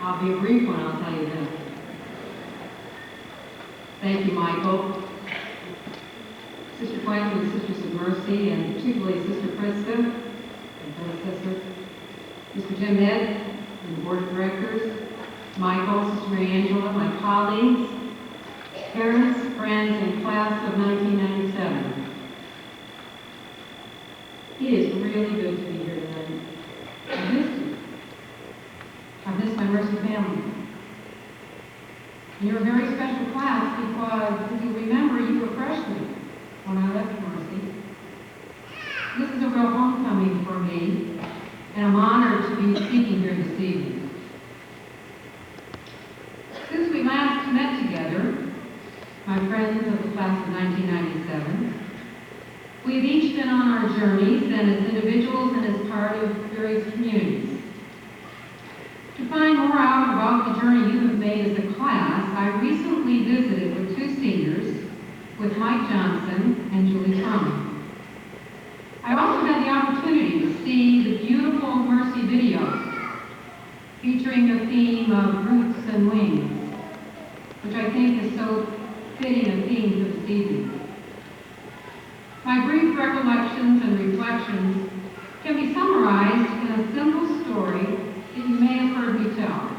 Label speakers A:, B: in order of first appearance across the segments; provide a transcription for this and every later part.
A: I'll be a brief one, I'll tell you this. Thank you, Michael. Sister Quentin, Sisters of Mercy, and particularly Sister Krista, and predecessor, Mr. Jim Ed, and the Board of Directors, Michael, Sister Mary Angela, my colleagues, parents, friends, and class of 1997. It is really good to be here tonight. I missed you. I missed my Mercy family. And you're a very special class because, if you remember, you were freshmen when I left Mercy. This is a real homecoming for me, and I'm honored to be speaking here this evening. Since we last met together, my friends of the class of 1997, we've each been on our journeys and as individuals and as part of various communities. To find more out about the journey you have made as a class, I recently visited with two seniors, with Mike Johnson and Julie Truman. I also had the opportunity to see the beautiful Mercy video featuring the theme of Roots and Wings, which I think is so fitting a theme for this evening. My brief recollections and reflections can be summarized in a simple story that you may have heard me tell.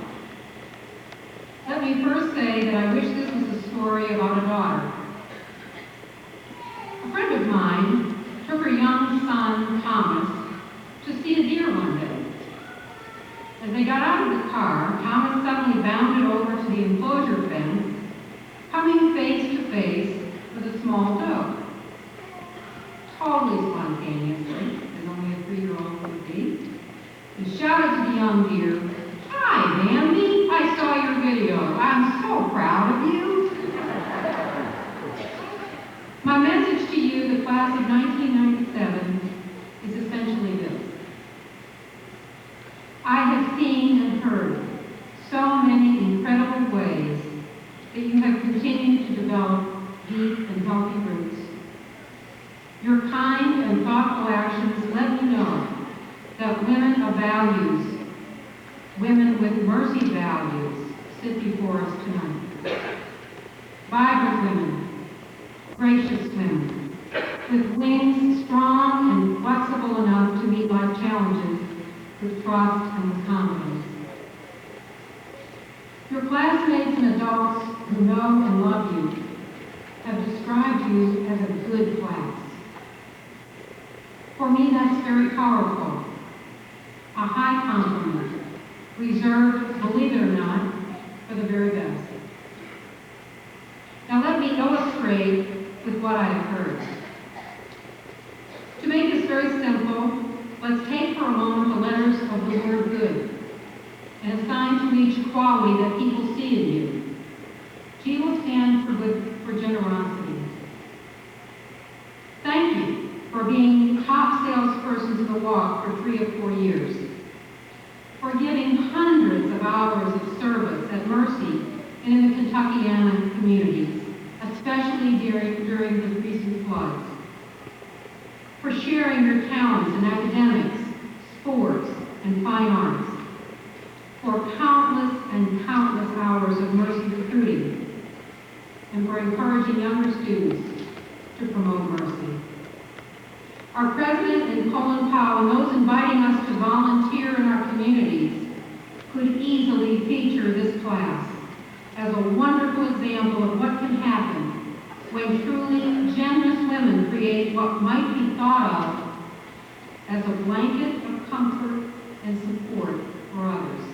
A: Let me first say that I wish this was a story about a daughter. A friend of mine took her young son, Thomas, to see a deer one day. As they got out of the car, Thomas suddenly bounded over to the enclosure fence, coming face to face with a small doe. Totally spontaneously, as only a 3-year-old would be, he shouted to the young deer, "Hi, Bambi, I saw your video. I'm so proud of you." My message to you, the class of 1997, is essentially this. I have seen and heard so many incredible ways that you have continued to develop deep and healthy roots. Your kind and thoughtful actions let me know that women of values, women with mercy values, sit before us tonight. Vibrant women, gracious women, with wings strong and flexible enough to meet life challenges with trust and with confidence. Your classmates and adults who know and love you have described you as a good class. For me, that's very powerful. A high compliment, reserved, believe it or not, for the very best. Now let me illustrate with what I have heard. To make this very simple, let's take for a moment the letters of the word good and assign to each quality that people see in you. G will stand for good, for generosity. Thank you for being top salesperson to the walk for 3 or 4 years, for giving hundreds of hours of service at Mercy and in the Kentuckiana communities, especially during the recent floods, for sharing your talents in academics, sports, and fine arts, for countless and countless hours of Mercy recruiting, and for encouraging younger students to promote Mercy. Our president and Colin Powell and those inviting us to volunteer in our communities could easily feature this class as a wonderful example of what can happen when truly generous women create what might be thought of as a blanket of comfort and support for others.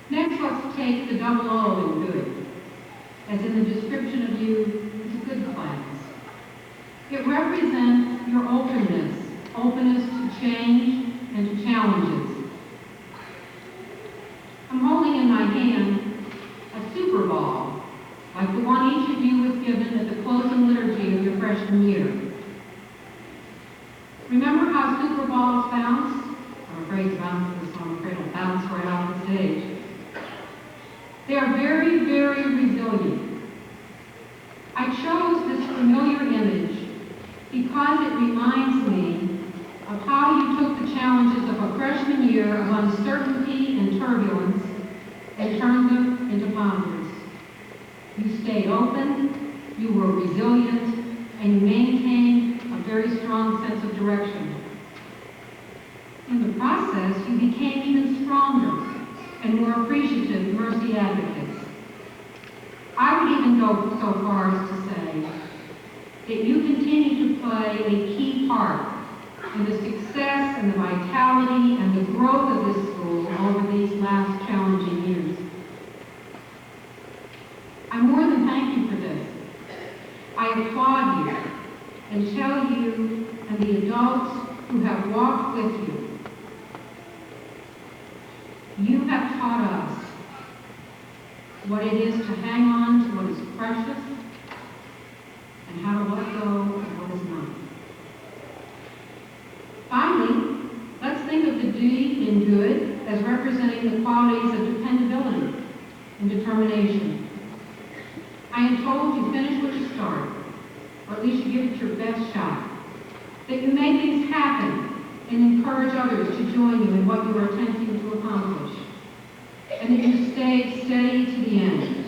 A: Next, let's take the double O in good, as in the description of you as a good class. It represents your openness to change and to challenges. I'm holding in my hand a super ball, like the one each of you was given at the closing liturgy of your freshman year. Remember how super balls bounce? I'm afraid to bounce this one. I'm afraid it'll bounce right off the stage. They are very, very resilient. I chose this familiar image because it reminds me of how you took the challenges of a freshman year year of uncertainty and turbulence and turned them into positives. You stayed open, you were resilient, and you maintained a very strong sense of direction. In the process, you became even stronger and more appreciative Mercy advocates. I would even go so far as to say that you continue to play a key part in the success and the vitality and the growth of this school over these last challenging years. I more than thank you for this. I applaud you and tell you and the adults who have walked with you, you have taught us what it is to hang on to what is precious and how to let go of what is not. Finally, let's think of the deed in good as representing the qualities of dependability and determination. I am told you finish what you start, or at least you give it your best shot, that you make things happen and encourage others to join you in what you are attempting to accomplish, and that you stay steady to the end.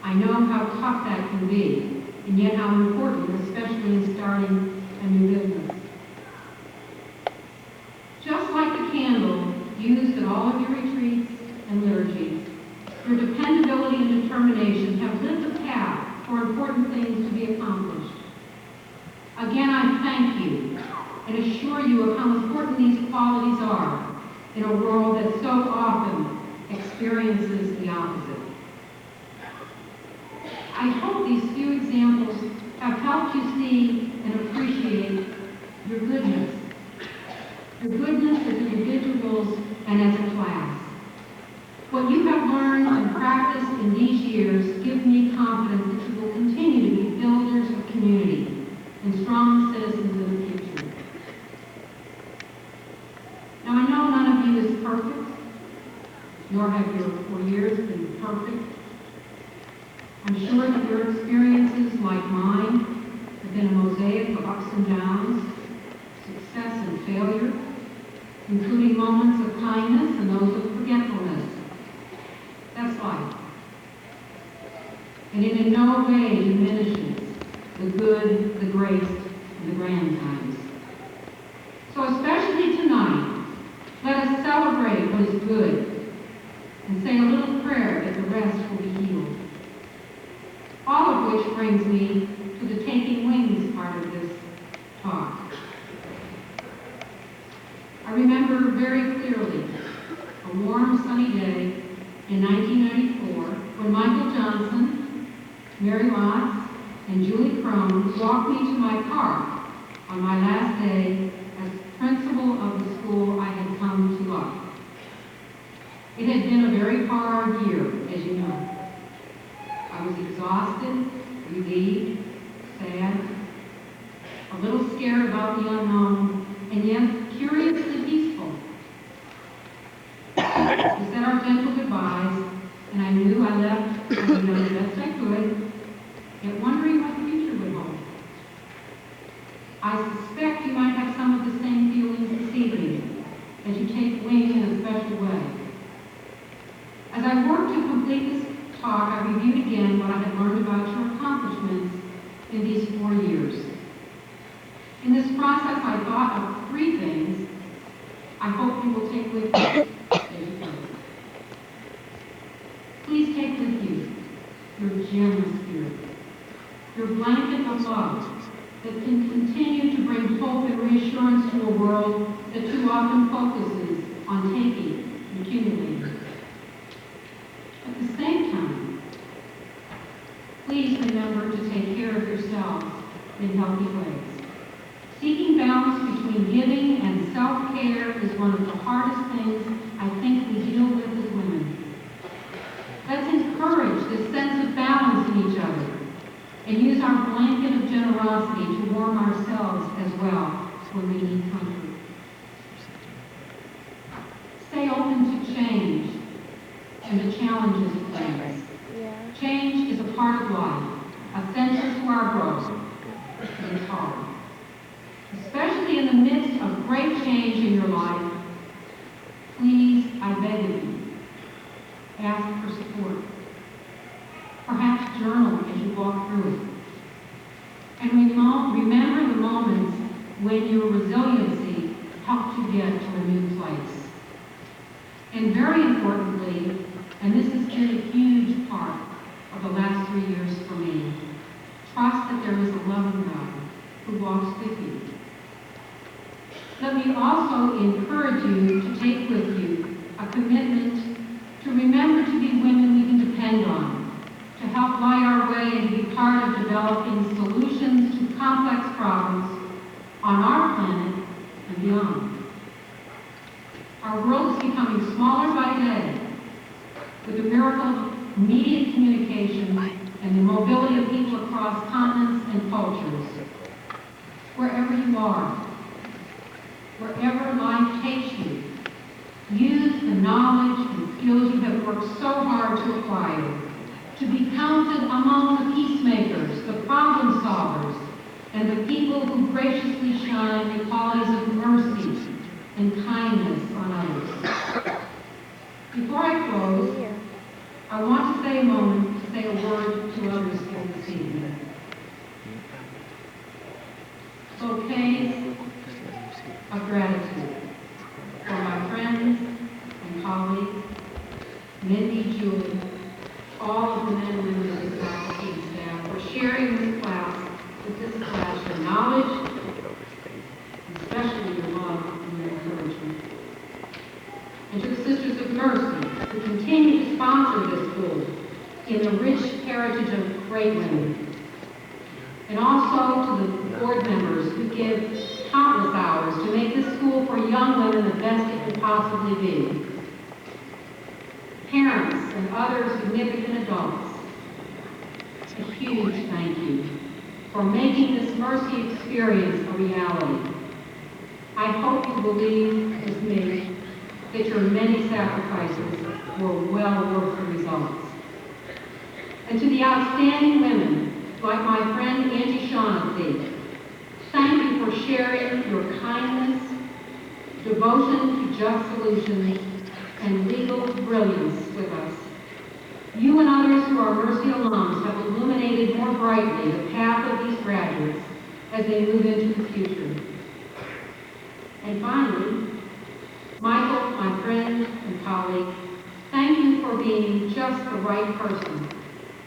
A: I know how tough that can be, and yet how important, especially in starting a new business. Just like the candle used at all of your retreats and liturgies, your dependability and determination have lit the path for important things to be accomplished. Again, I thank you and assure you of how important these qualities are in a world that so often experiences the opposite. I hope these few examples have helped you see and appreciate your goodness as individuals and as a class. What you have learned and practiced in these years gives me confidence that you will continue to be builders of community and strong citizens of the future. Now, I know none of you is perfect, nor have your 4 years been perfect. I'm sure that your experiences, like mine, have been a mosaic of ups and downs, success and failure, including moments of kindness and those of forgetfulness. That's life. And it in no way diminishes the good, the great, and the grand times. So especially tonight, let us celebrate what is good and say a little prayer that the rest will be healed. All of which brings me to the taking wings part of this talk. I remember very clearly a warm, sunny day in 1994 when Michael Johnson, Mary Watts, and Julie Crone walked me to my car on my last day as principal of the school I had come to love. It had been a very hard year, as you know. I was exhausted, relieved, sad, a little scared about the unknown, and yet curiously peaceful. We said our gentle goodbyes, and I knew I left as the best I could, yet wondering what the future would hold. I suspect you might have some of the same feelings this evening as you take wing in a special way. As I worked to complete this talk, I reviewed again what I had learned about your accomplishments in these 4 years. In this process, I thought of 3 things I hope you will take with you as you go. Please take with you your generous spirit, your blanket of love that can continue to bring hope and reassurance to a world that too often focuses on taking and accumulating. At the same time, please remember to take care of yourselves in healthy ways. Seeking balance between giving and self-care is one of the hardest things I think we deal with as women. Let's encourage this sense of balance in each other and use our blanket of generosity to warm ourselves as well when we need comfort. Stay open to change and the challenges of things. Change is a part of life, essential to our growth, and it's hard. Especially in the midst of great change in your life, beg of you, ask for support. Perhaps journal as you walk through it. And remember the moments when your resiliency helped you get to a new place. And very importantly, and this has been a huge part of the last 3 years for me, trust that there is a loving God who walks with you. Let me also encourage you to take with you a commitment to remember to be women we can depend on, to help light our way and be part of developing solutions to complex problems on our planet and beyond. Our world is becoming smaller by day with the miracle of immediate communication and the mobility of people across continents and cultures. Wherever you are, wherever life takes you, use the knowledge and skills you have worked so hard to acquire to be counted among the peacemakers, the problem solvers, and the people who graciously shine the qualities of mercy and kindness on others. Before I close, I want to say a moment to say a word to others here this evening. Bouquets of gratitude for my friends and colleagues, Mindy, Julie, all of the men and women of this faculty and staff for sharing this class with this class your knowledge, especially your love and your encouragement. And to the Sisters of Mercy, who continue to sponsor this school in the rich heritage of great women. And also to the board members who give countless hours to make this school for young women the best it can possibly be. Parents and other significant adults, a huge thank you for making this Mercy experience a reality. I hope you believe with me that your many sacrifices were well worth the results. And to the outstanding women, like my friend Angie Shaughnessy, thank you for sharing your kindness, devotion to just solutions, and legal brilliance with us. You and others who are Mercy alums have illuminated more brightly the path of these graduates as they move into the future. And finally, Michael, my friend and colleague, thank you for being just the right person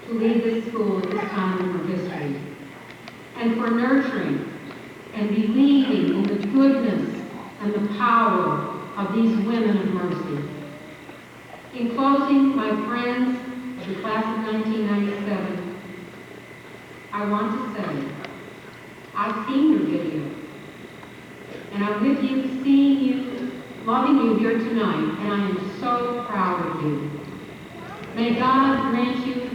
A: to lead this school at this time in our history, and for nurturing and believing in the goodness and the power of these women of mercy. In closing, my friends of the class of 1997, I want to say, I've seen your video, and I'm with you, seeing you, loving you here tonight, and I am so proud of you. May God grant you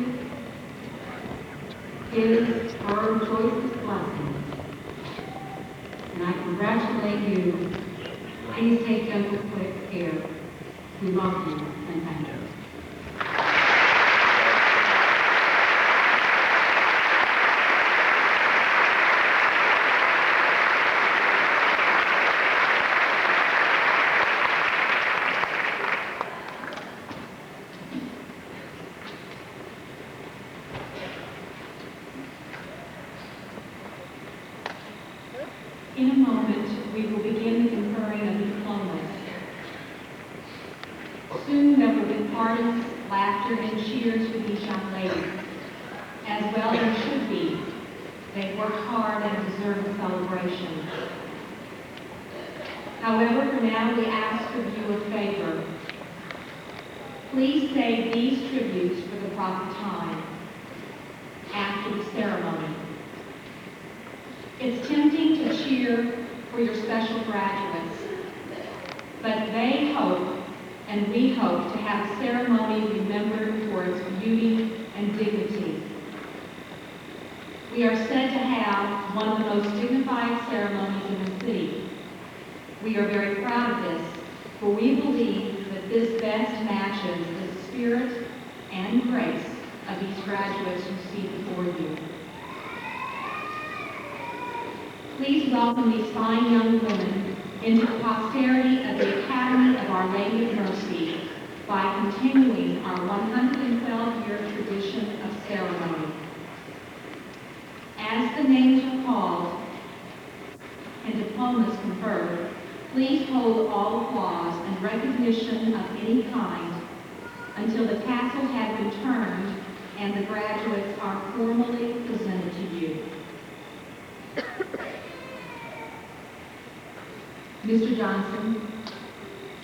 A: His or choicest blessings. And I congratulate you. Please take gentle care. We love you and thank you. In a moment, we will begin the conferring of diplomas. Soon there will be parties, laughter, and cheers for these young ladies. As well there should be. They worked hard and deserve a celebration. However, for now we ask of you a favor. Please say these tributes for the proper time, after the ceremony. It's tempting to cheer for your special graduates, but they hope, and we hope, to have the ceremony remembered for its beauty and dignity. We are said to have one of the most dignified ceremonies in the city. We are very proud of this, for we believe that this best matches the spirit and grace of these graduates who see before you. Please welcome these fine young women into the posterity of the Academy of Our Lady of Mercy Please hold all applause and recognition of any kind until the tassels have been turned and the graduates are formally presented to you. Mr. Johnson,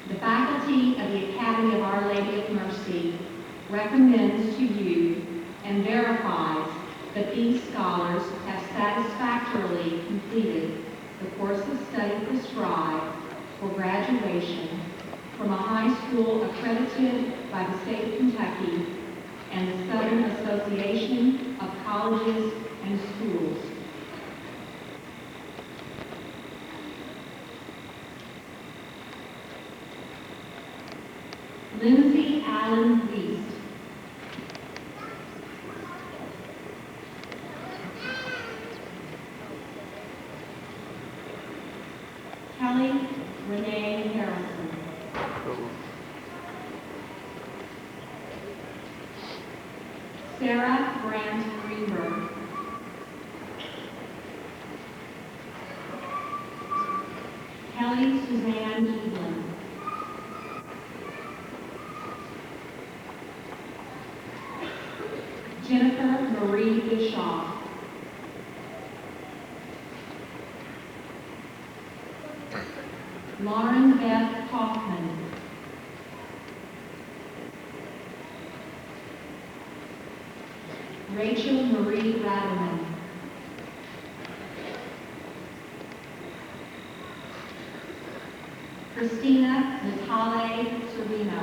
A: the faculty of the Academy of Our Lady of Mercy recommends to you and verifies that these scholars have satisfactorily completed the course of study prescribed for graduation from a high school accredited by the state of Kentucky and the Southern Association of Colleges and Schools. Lindsay Allen Least. Kelly Renee Harrison. Sarah Grant Greenberg. Kelly Suzanne Evelyn. Jennifer Marie Bischoff. Lauren Beth Hoffman. Rachel Marie Raderman. Christina Natale Servino.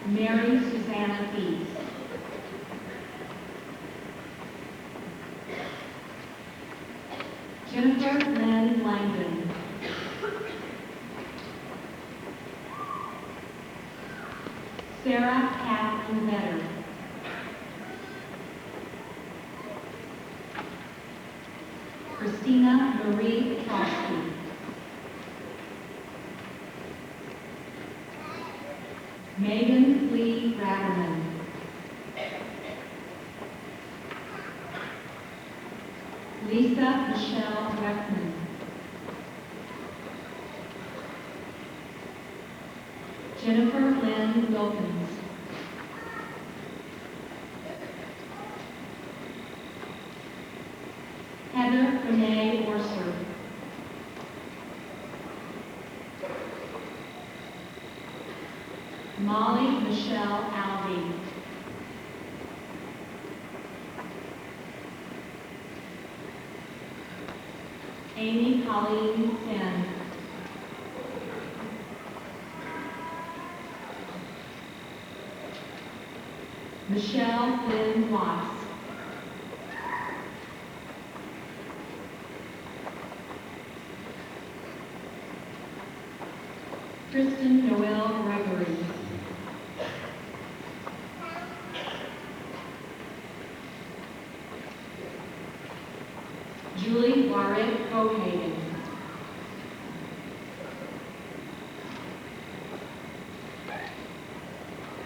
A: Mary Susanna Pease. Jennifer Lynn Langdon. Sarah Catherine Vetter. Christina Marie Petrosky. Megan Lee Raderman. Lisa Michelle Reckman. Jennifer Lynn Wilkins. Heather Renee Orser. Molly Michelle Alvey. Amy Colleen Finn. Michelle Lynn Watts. Kristen Noel Gregory. Julie Warwick Bohagen.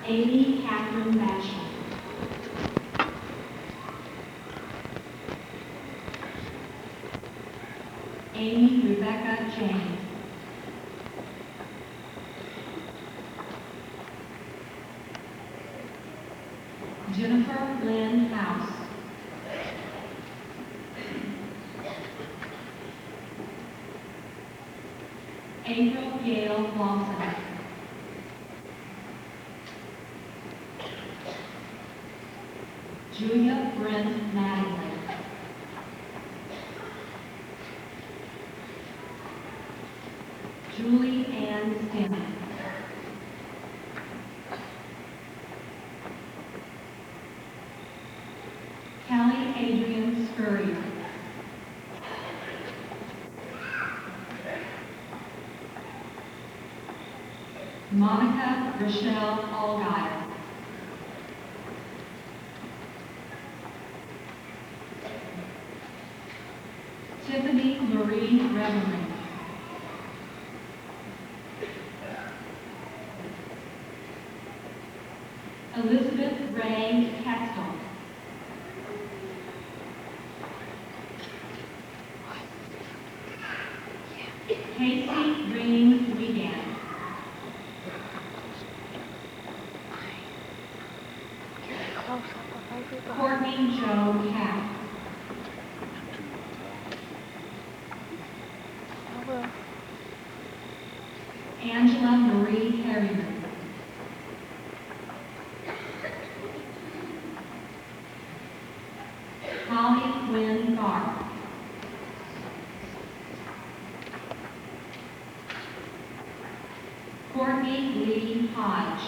A: Amy Catherine Basham. Amy Rebecca James. Jennifer Lynn House. April Yale Lawson. Julia Brent Mattingly. Julie Ann Stanley. Kelly Adrian Spurrier. Monica Rochelle Allgaier. Tiffany Marie Reverman. Elizabeth Ray Ketzel. Casey Green Wiegand. Courtney Jo Capp. Angela Marie Harriman. Holly Quinn Tharp. Courtney Lee Hodge.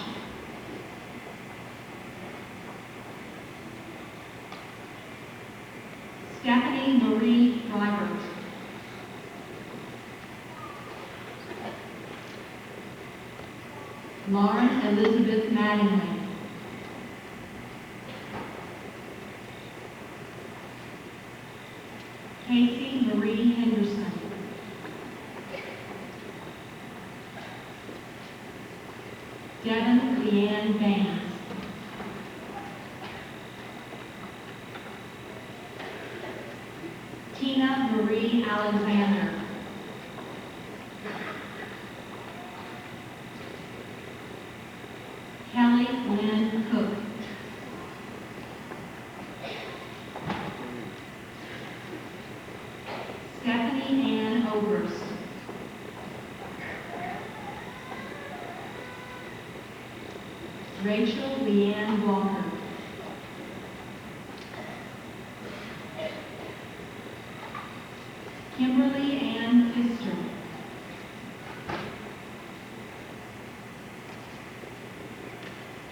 A: Stephanie Marie Drivert. Lauren Elizabeth Mattingly. Casey Marie Henderson. Devin Leanne Baines. Tina Marie Alexander. Kelly Lynn Cook. Stephanie Ann Oberst. Rachel Leanne Walker. Kimberly Ann Pfister.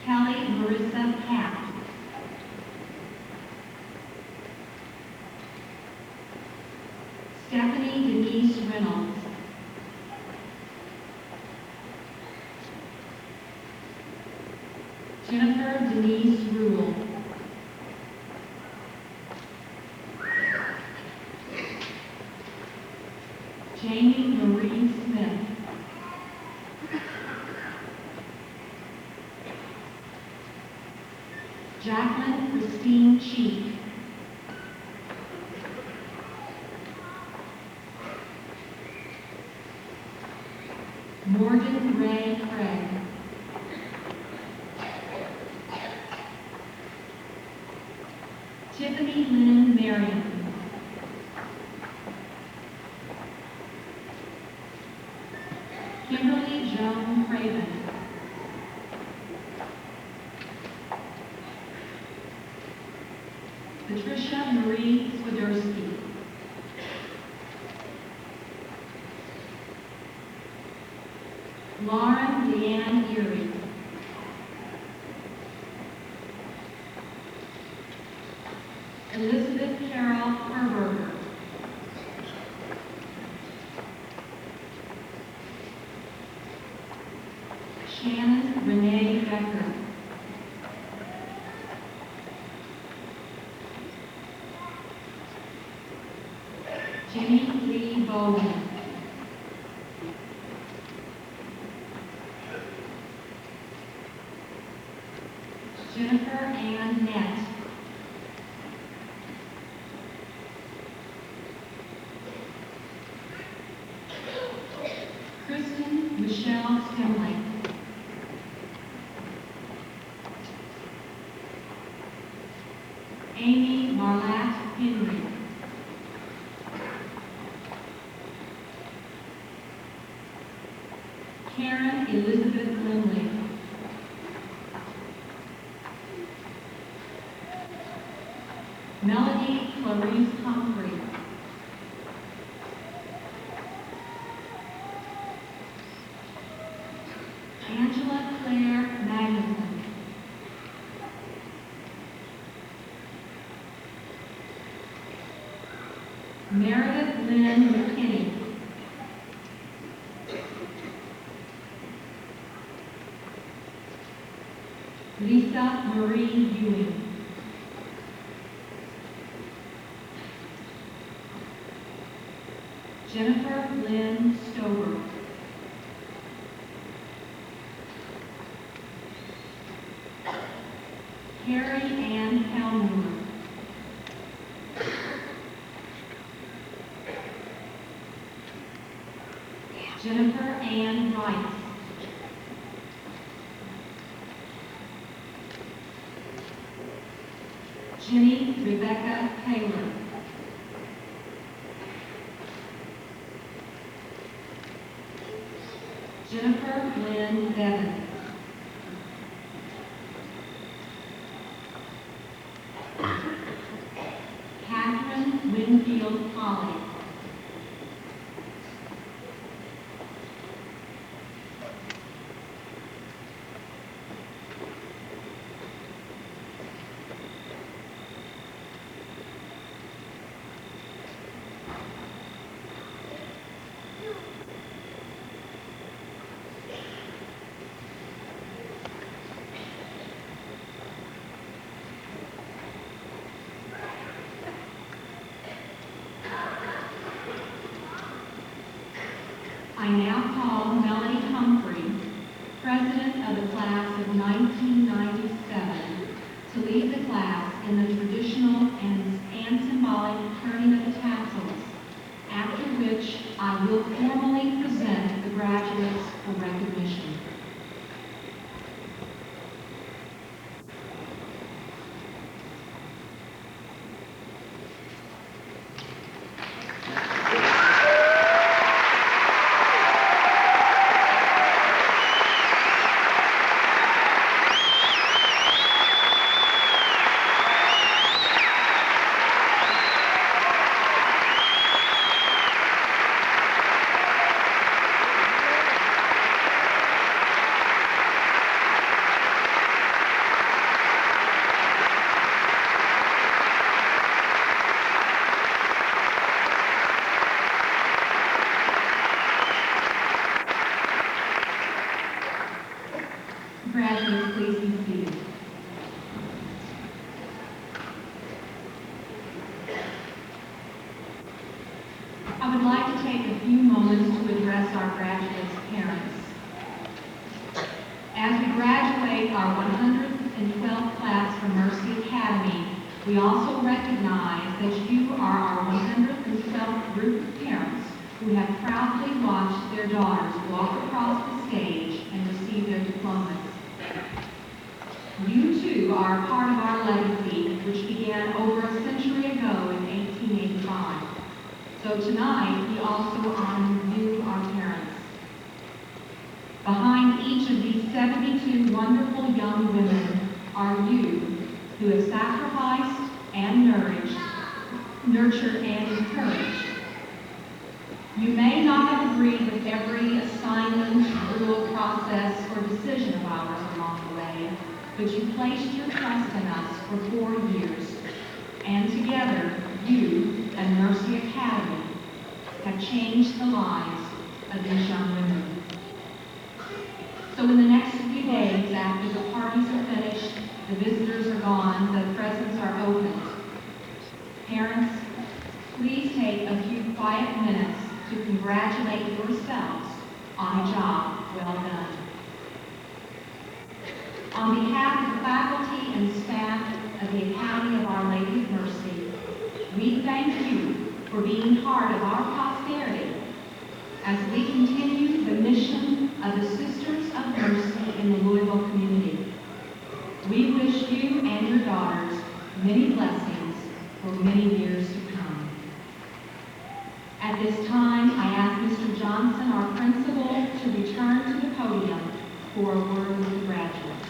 A: Kelly Marissa Papp. Stephanie Denise Reynolds. Jennifer Denise Rule. Jamie Marie Smith. Jacqueline Christine Cheek. Morgan Ray Craig. Tiffany Lynn Marion. Kimberly Joan Craven. Patricia Marie Swiderski. Lauren Leanne Erie. Elizabeth Carol Herberger. Shannon Renee Becker. Jenny Lee Bowen. Jennifer Ann Nett. Kristen Michelle Stimley. Amy Marlatt Henry. Karen Elizabeth Lindley. Melody Clarice Humphrey. Angela Claire Magnuson. Meredith Lynn McKinney. Lisa Marie Ewing. Jennifer Lynn Stover. Carrie Ann Helmuth. Jennifer Ann Rice. Jenny Rebecca Taylor. Jennifer Lynn Devon. Catherine Winfield Holly. I now call Melanie Humphrey, President of the class of 1997, to lead the class in the traditional and symbolic turning of the tassels, after which I will formally present the graduates for recognition. Graduates, please be seated. I would like to take a few moments to address our graduates' parents. As we graduate our 112th class from Mercy Academy, we also recognize that you are our 112th group of parents who have proudly watched their daughters walk across the stage and receive their diplomas. You too are a part of our legacy, which began over a century ago in 1885. So tonight, we also honor you, our parents. Behind each of these 72 wonderful young women are you, who have sacrificed and nourished, nurtured and encouraged. You may not have agreed with every assignment, rule, process, or decision of ours along the way, but you placed your trust in us for 4 years, and together, you and Mercy Academy have changed the lives of these young women. So in the next few days, after the parties are finished, the visitors are gone, the presents are opened, parents, please take a few quiet minutes to congratulate yourselves on a job well done. On behalf of the faculty and staff of the Academy of Our Lady of Mercy, we thank you for being part of our posterity as we continue the mission of the Sisters of Mercy in the Louisville community. We wish you and your daughters many blessings for many years to come. At this time, I ask Mr. Johnson, our principal, to return to the podium for a word with the graduates.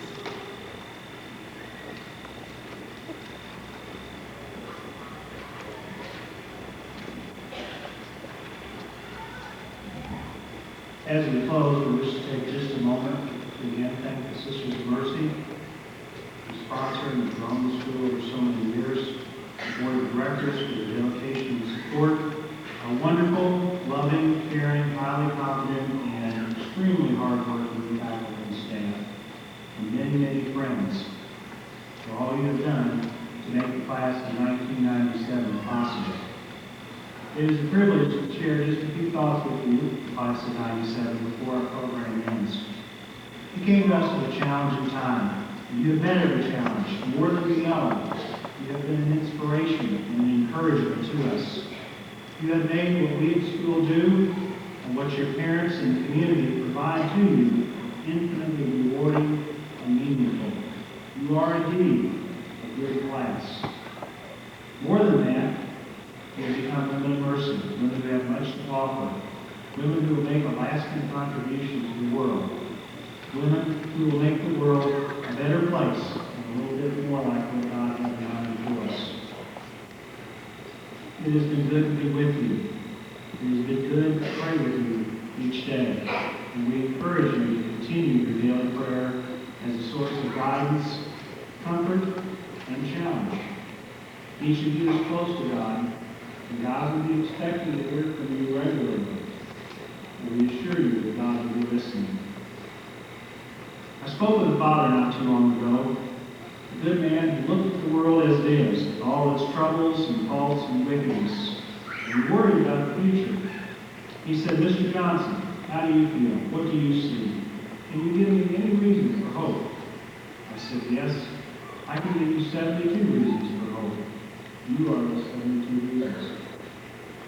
B: As we close, we wish to take just a moment to again thank the Sisters of Mercy, who sponsored and grown the school over so many years, the Board of Directors for their dedication and support, our wonderful, loving, caring, highly competent, and extremely hardworking faculty and staff, and many, many friends for all you have done to make the class of 1997 possible. It is a privilege to share just a few thoughts with you, the class of 97, before our program ends. You came to us with a challenging time, and you have met every challenge. More than we know, you have been an inspiration and an encouragement to us. You have made what we at school do and what your parents and the community provide to you is infinitely rewarding and meaningful. You are indeed a good class. More than that, you have become women of mercy, women who have much to offer, women who will make a lasting contribution to the world, women who will make the world a better place and a little bit more like what God has in mind for us. It has been good to be with you. It has been good to pray with you each day. And we encourage you to continue your daily prayer as a source of guidance, comfort, and challenge. Each of you is close to God, and God will be expecting to hear from you regularly. And we assure you that God will be listening. I spoke with a father not too long ago, a good man who looked at the world as it is, with all its troubles and faults and wickedness, and worried about the future. He said, "Mr. Johnson, how do you feel? What do you see? Can you give me any reason for hope?" I said, "Yes, I can give you 72 reasons for hope. You are those 72 reasons.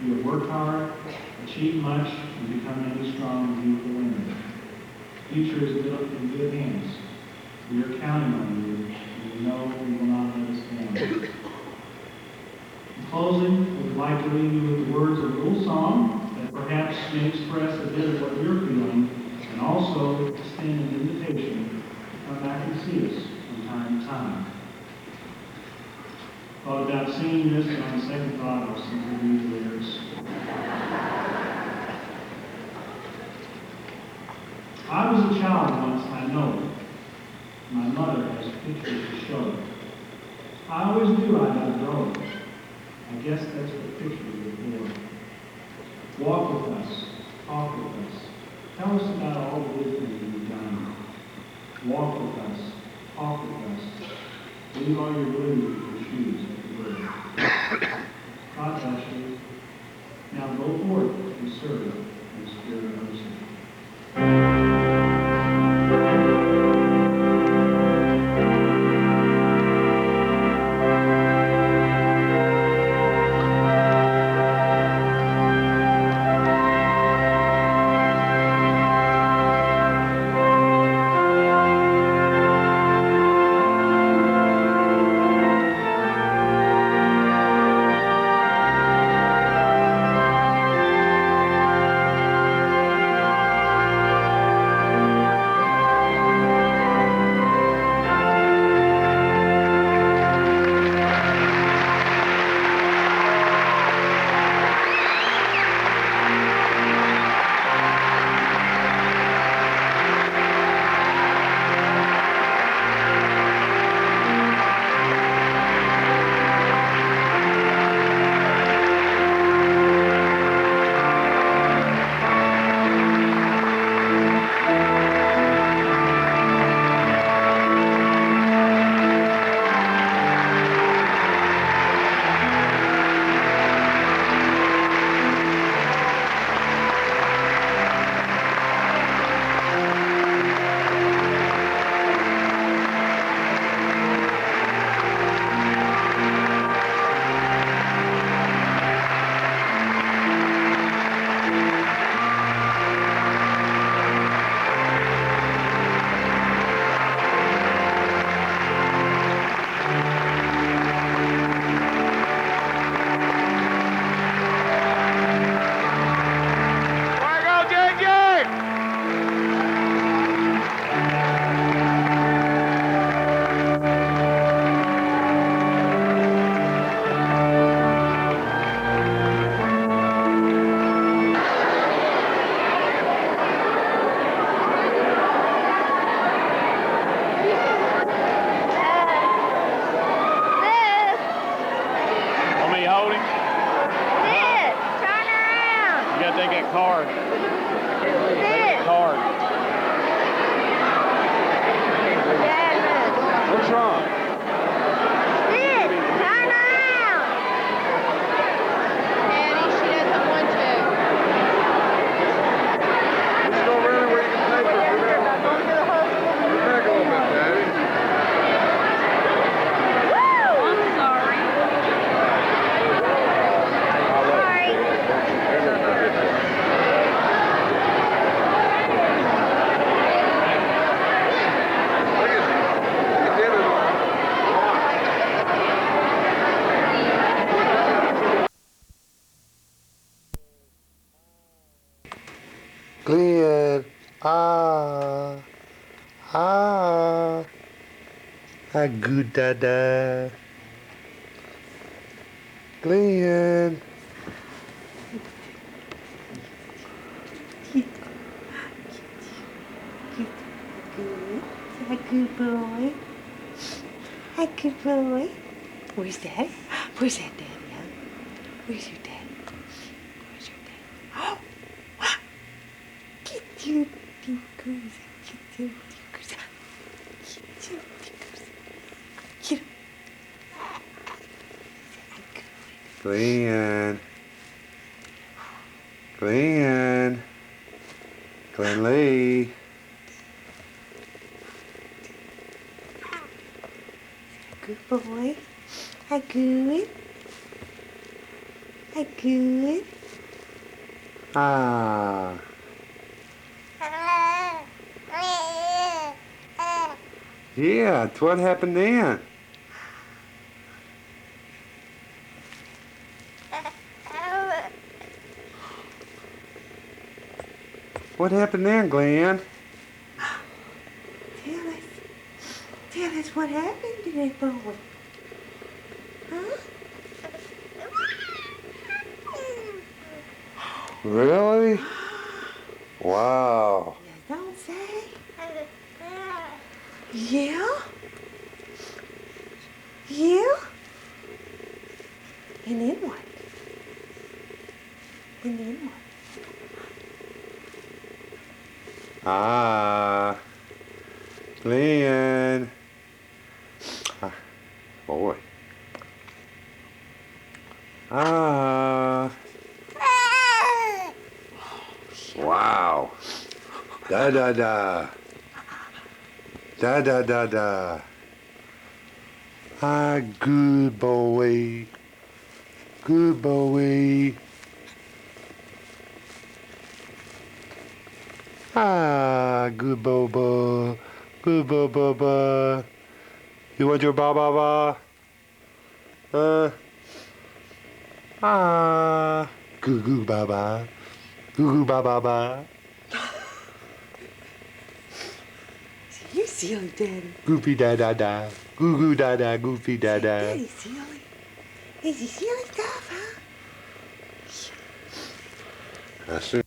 B: You have worked hard, achieved much, and become many strong and beautiful women. The future is in good hands. We are counting on you, and we know you will not let us down." In closing, we would like to leave you with the words of a little song that perhaps may express a bit of what you're feeling, and also extend an invitation to come back and see us from time to time. Thought about singing this, and on second thought, I'll simply read the lyrics. I was a child once, I know. My mother has pictures to show. I always knew I had to grow. I guess that's what pictures are for. Walk with us, talk with us. Tell us about all the good things you've done. Walk with us, talk with us. Leave all your blues with your shoes at the door. God bless you. Now go forth and serve in the spirit of mercy.
C: Glenn. Ah. Ah. Ah, good dada. Glenn.
D: Good. A good boy. A good boy. Where's Dad? Where's that Daddy, huh? Where's your daddy? Where's your daddy? Oh! Get you, Dinkers. Get you, Dinkers. Get you, Dinkers. Get him.
C: Glenn. Glenn. Glenn Lee.
D: Good boy. A good. A good.
C: Ah. Yeah, what happened then? What happened then, Glenn?
D: Tell us. Tell us what happened to that boy. Huh?
C: Really? Wow.
D: You don't say. Yeah? Yeah? And then what? And then what?
C: Ah. Glenn. Ah, boy. Ah. Wow. Da da da. Da da da da. Ah, good boy. Good boy. Ah, good boba. Good boba. You want your ba ba ba? Ah. Goo goo ba ba. Goo goo ba ba ba.
D: You silly, Daddy.
C: Goofy da da da. Goo goo da da. Goofy da da.
D: Daddy's silly. Is he silly stuff, huh?
C: I see.